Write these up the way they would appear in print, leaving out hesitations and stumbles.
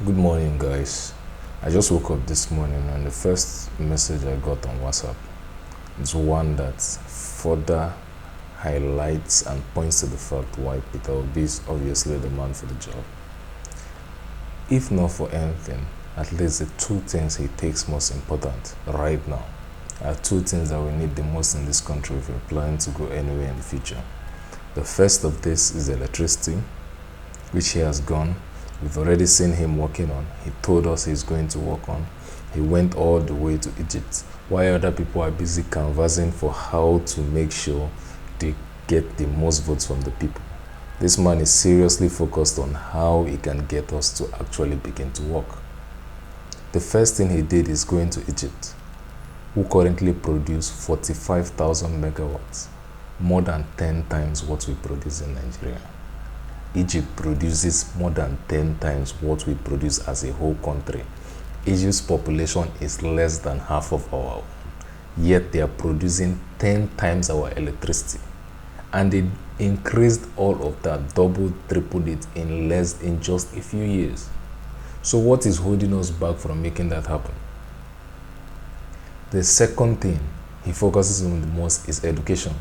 Good morning, guys. I just woke up this morning and the first message I got on WhatsApp is one that further highlights and points to the fact why Peter Obi is obviously the man for the job. If not for anything, at least the two things he takes most important right now are two things that we need the most in this country if we're planning to go anywhere in the future. The first of this is electricity, which he has gone. We've already seen him working on. He told us he's going to work on. He went all the way to Egypt, while other people are busy canvassing for how to make sure they get the most votes from the people. This man is seriously focused on how he can get us to actually begin to work. The first thing he did is going to Egypt, who currently produce 45,000 megawatts, more than 10 times what we produce in Nigeria. Egypt produces more than 10 times what we produce as a whole country. Egypt's population is less than half of our own, yet they are producing 10 times our electricity. And they increased all of that, doubled, tripled it in just a few years. So what is holding us back from making that happen? The second thing he focuses on the most is education.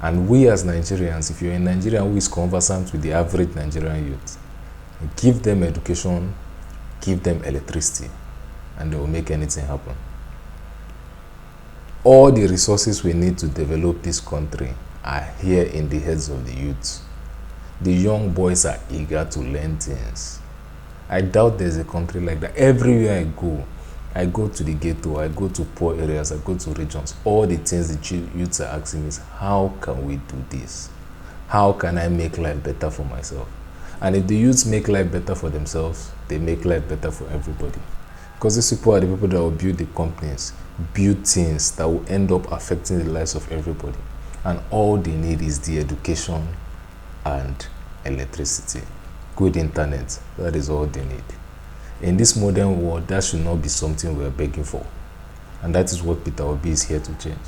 And we as Nigerians, if you're a Nigerian who is conversant with the average Nigerian youth, give them education, give them electricity, and they will make anything happen. All the resources we need to develop this country are here in the heads of the youth. The young boys are eager to learn things. I doubt there's a country like that. Everywhere I go to the ghetto, I go to poor areas, I go to regions. All the things the youths are asking me is, how can we do this? How can I make life better for myself? And if the youths make life better for themselves, they make life better for everybody. Because these people are the people that will build the companies, build things that will end up affecting the lives of everybody. And all they need is the education and electricity. Good internet, that is all they need. In this modern world, that should not be something we are begging for. And that is what Peter Obi is here to change.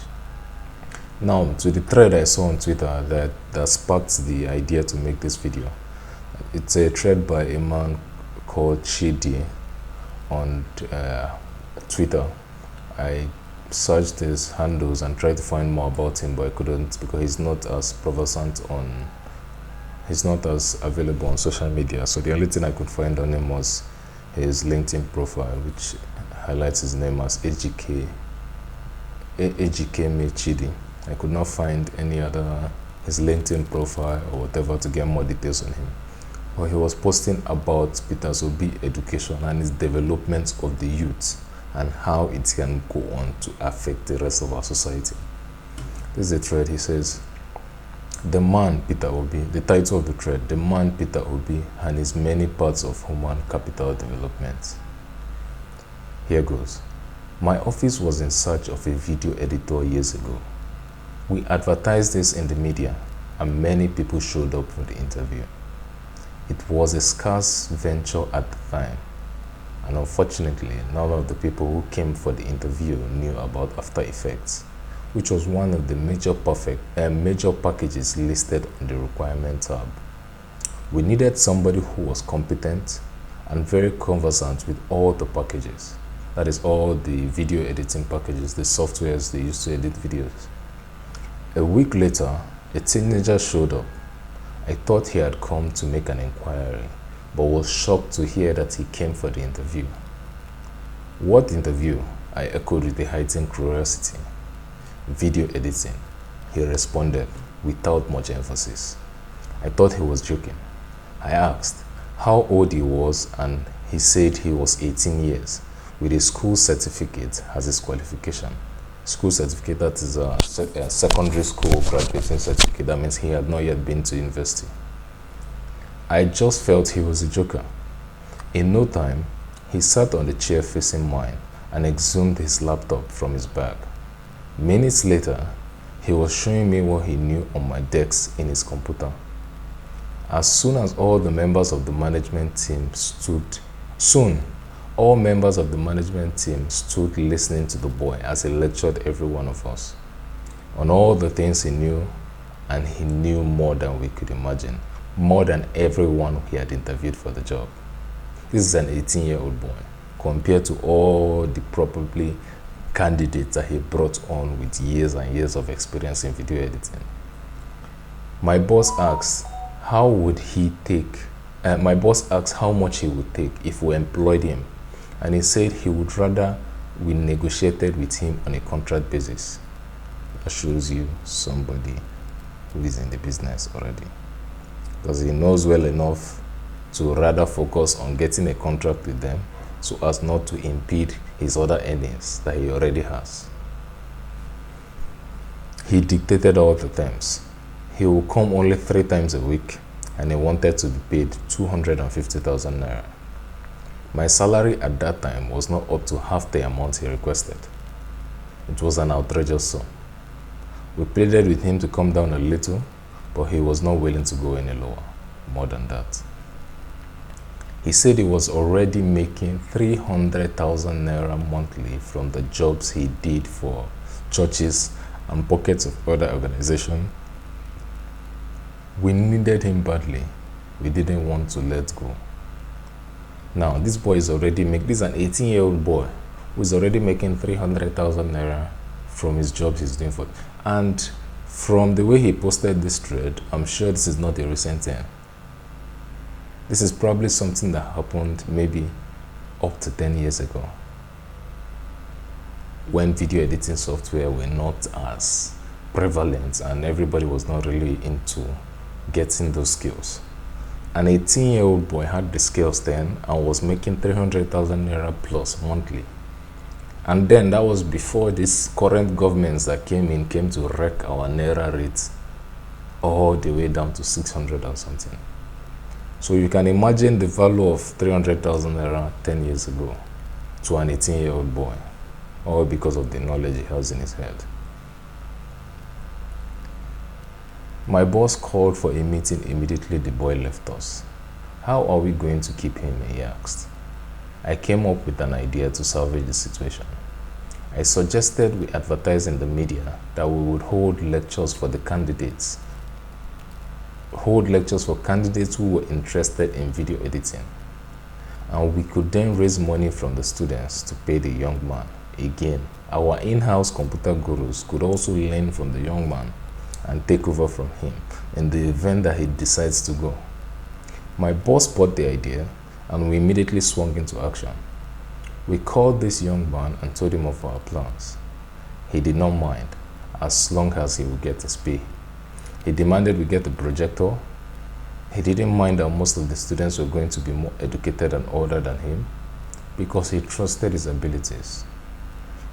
Now, to the thread I saw on Twitter that sparked the idea to make this video. It's a thread by a man called Shidi on Twitter. I searched his handles and tried to find more about him, but I couldn't because he's not as available on social media. So the only thing I could find on him was his LinkedIn profile, which highlights his name as AGK Chidi. I could not find any other, his LinkedIn profile or whatever, to get more details on him. But he was posting about Peter Obi education and his development of the youth and how it can go on to affect the rest of our society. This is a thread. He says, the man Peter Obi, the title of the thread, the man Peter Obi and his many parts of human capital development. Here goes. My office was in search of a video editor years ago. We advertised this in the media and many people showed up for the interview. It was a scarce venture at the time, and unfortunately none of the people who came for the interview knew about After Effects, which was one of the major packages listed on the requirement tab. We needed somebody who was competent and very conversant with all the packages. That is, all the video editing packages, the softwares they use to edit videos. A week later, a teenager showed up. I thought he had come to make an inquiry, but was shocked to hear that he came for the interview. What interview? I echoed with a heightened curiosity. Video editing, he responded without much emphasis. I thought he was joking. I asked how old he was, and he said he was 18 years with a school certificate as his qualification. School certificate, that is a secondary school graduating certificate. That means he had not yet been to university. I just felt he was a joker. In no time, he sat on the chair facing mine and exhumed his laptop from his bag. Minutes later, he was showing me what he knew on my desk in his computer. As soon as all members of the management team stood listening to the boy as he lectured every one of us on all the things he knew, and he knew more than we could imagine, more than everyone he had interviewed for the job. This is an 18-year-old boy compared to all the probably candidates that he brought on with years and years of experience in video editing. My boss asked how would he take, my boss asked how much he would take if we employed him, and he said he would rather we negotiated with him on a contract basis. That shows you somebody who is in the business already, because he knows well enough to rather focus on getting a contract with them so as not to impede his other earnings that he already has. He dictated all the terms. He will come only 3 times a week, and he wanted to be paid 250,000 naira. My salary at that time was not up to half the amount he requested. It was an outrageous sum. We pleaded with him to come down a little, but he was not willing to go any lower, more than that. He said he was already making 300,000 naira monthly from the jobs he did for churches and pockets of other organizations. We needed him badly. We didn't want to let go. Now, this boy is already making, this is an 18-year-old boy who is already making 300,000 naira from his jobs he's doing for. And from the way he posted this thread, I'm sure this is not a recent thing. This is probably something that happened maybe up to 10 years ago, when video editing software were not as prevalent and everybody was not really into getting those skills. An 18-year-old boy had the skills then and was making 300,000 naira plus monthly. And then that was before these current governments that came to wreck our naira rates all the way down to 600 or something. So you can imagine the value of 300,000 naira 10 years ago to an 18-year-old boy, all because of the knowledge he has in his head. My boss called for a meeting immediately the boy left us. How are we going to keep him? He asked. I came up with an idea to salvage the situation. I suggested we advertise in the media that we would hold lectures for candidates who were interested in video editing. And we could then raise money from the students to pay the young man. Again, our in-house computer gurus could also learn from the young man and take over from him in the event that he decides to go. My boss bought the idea, and we immediately swung into action. We called this young man and told him of our plans. He did not mind, as long as he would get his pay. He demanded we get a projector. He didn't mind that most of the students were going to be more educated and older than him, because he trusted his abilities.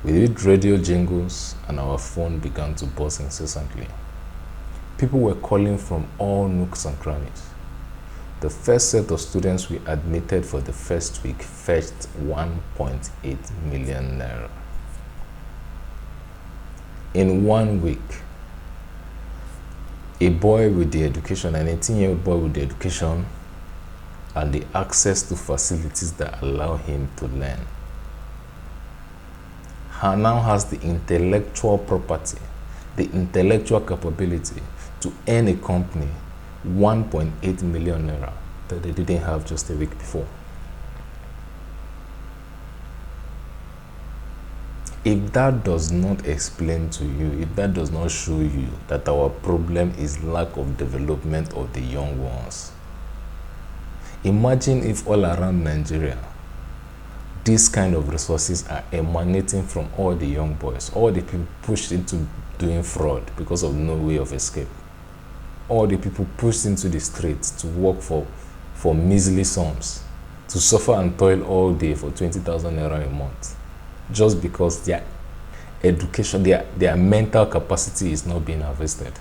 We did radio jingles, and our phone began to buzz incessantly. People were calling from all nooks and crannies. The first set of students we admitted for the first week fetched 1.8 million naira. In 1 week, a boy with the education, an 18-year-old boy with the education and the access to facilities that allow him to learn, now has the intellectual property, the intellectual capability to earn a company 1.8 million naira that they didn't have just a week before. If that does not explain to you, if that does not show you that our problem is lack of development of the young ones, imagine if all around Nigeria, these kind of resources are emanating from all the young boys, all the people pushed into doing fraud because of no way of escape. All the people pushed into the streets to work for measly sums, to suffer and toil all day for 20,000 naira a month, just because their education, their mental capacity is not being harvested.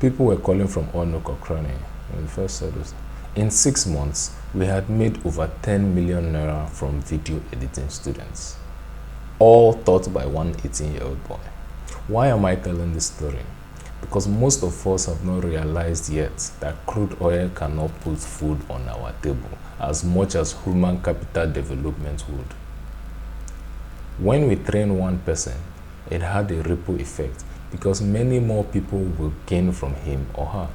People were calling from all nook or cranny when we first said this. In 6 months, we had made over 10 million naira from video editing students, all taught by one 18-year-old boy. Why am I telling this story? Because most of us have not realized yet that crude oil cannot put food on our table as much as human capital development would. When we train one person, it had a ripple effect because many more people will gain from him or her.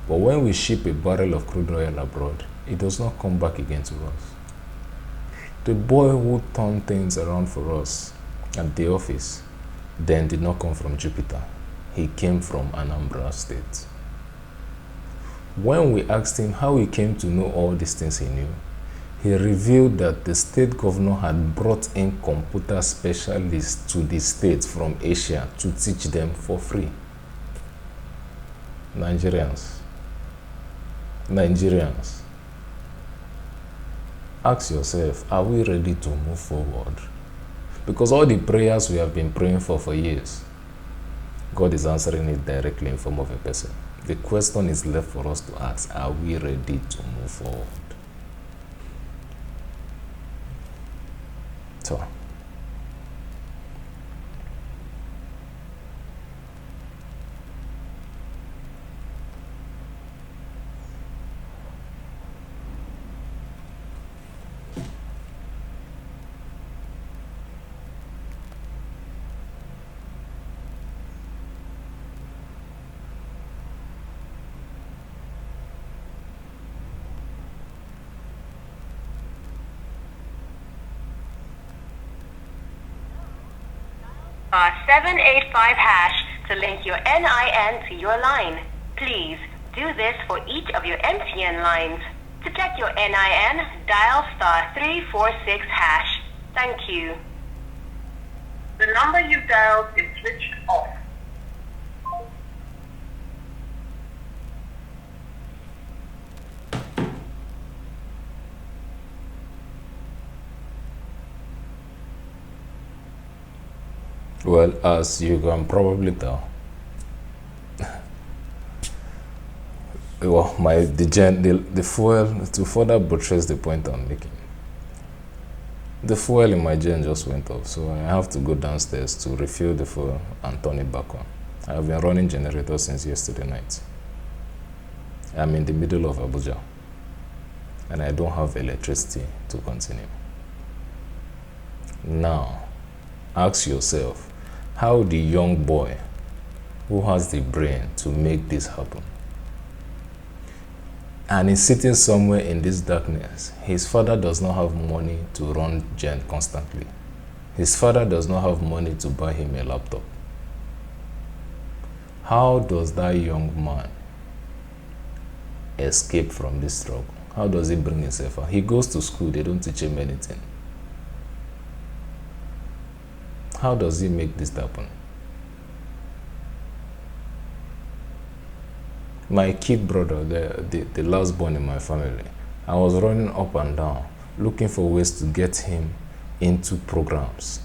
But when we ship a barrel of crude oil abroad, it does not come back again to us. The boy who turned things around for us at the office then did not come from Jupiter. He came from Anambra State. When we asked him how he came to know all these things he knew, he revealed that the state governor had brought in computer specialists to the state from Asia to teach them for free. Nigerians, ask yourself, are we ready to move forward? Because all the prayers we have been praying for years, God is answering it directly in form of a person. The question is left for us to ask, are we ready to move forward? So, *785# to link your NIN to your line. Please do this for each of your MTN lines. To check your NIN, dial *346#. Thank you. The number you dialed is switched off. well, as you can probably tell, well, the fuel, to further buttress the point I'm making, the fuel in my gen just went off, so I have to go downstairs to refill the fuel and turn it back on. I have been running generator since yesterday night. I'm in the middle of Abuja, and I don't have electricity to continue. Now, ask yourself, how the young boy who has the brain to make this happen and is sitting somewhere in this darkness, his father does not have money to run gen constantly. His father does not have money to buy him a laptop. How does that young man escape from this struggle? How does he bring himself out? He goes to school, they don't teach him anything. How does he make this happen? My kid brother, the last born in my family, I was running up and down looking for ways to get him into programs.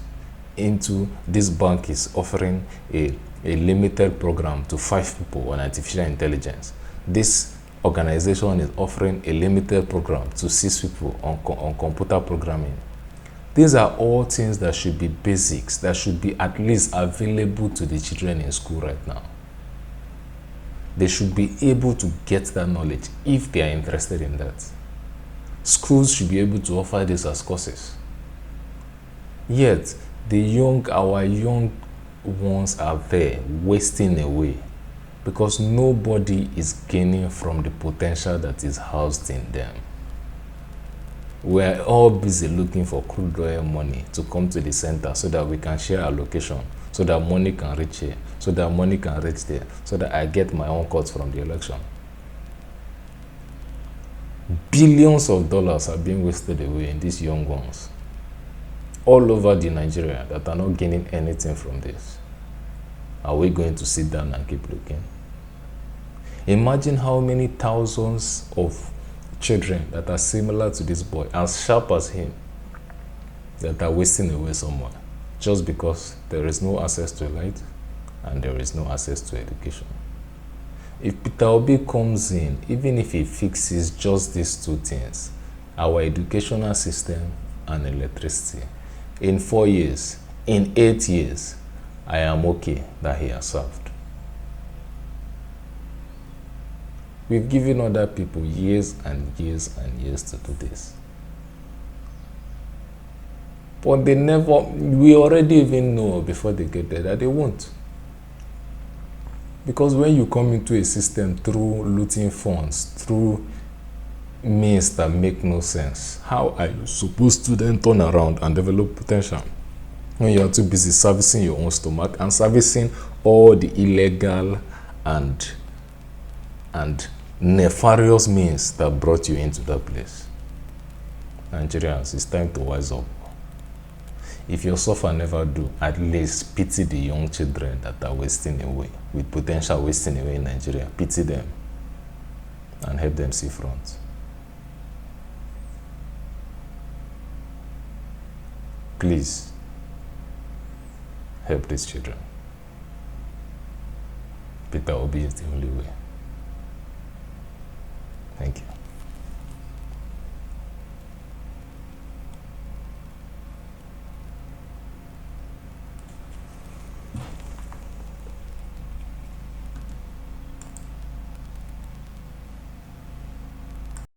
This bank is offering a limited program to 5 people on artificial intelligence. This organization is offering a limited program to 6 people on computer programming. These are all things that should be basics, that should be at least available to the children in school right now. They should be able to get that knowledge if they are interested in that. Schools should be able to offer this as courses. Yet, our young ones are there wasting away because nobody is gaining from the potential that is housed in them. We're all busy looking for crude oil money to come to the center so that we can share allocation, so that money can reach here, so that money can reach there, so that I get my own cuts from the election. Billions of dollars are being wasted away in these young ones all over the Nigeria that are not gaining anything from this. Are we going to sit down and keep looking? Imagine how many thousands of children that are similar to this boy, as sharp as him, that are wasting away somewhere just because there is no access to light and there is no access to education. If Peter Obi comes in, even if he fixes just these 2 things, our educational system and electricity, in 4 years, in 8 years, I am okay that he has served. We've given other people years and years and years to do this. But we already even know before they get there that they won't. Because when you come into a system through looting funds, through means that make no sense, how are you supposed to then turn around and develop potential when you are too busy servicing your own stomach and servicing all the illegal and nefarious means that brought you into that place? Nigerians, it's time to wise up. If your suffer never do, at least pity the young children that are wasting away, with potential wasting away in Nigeria. Pity them and help them see front. Please, help these children. Peter Obi is the only way. Thank you.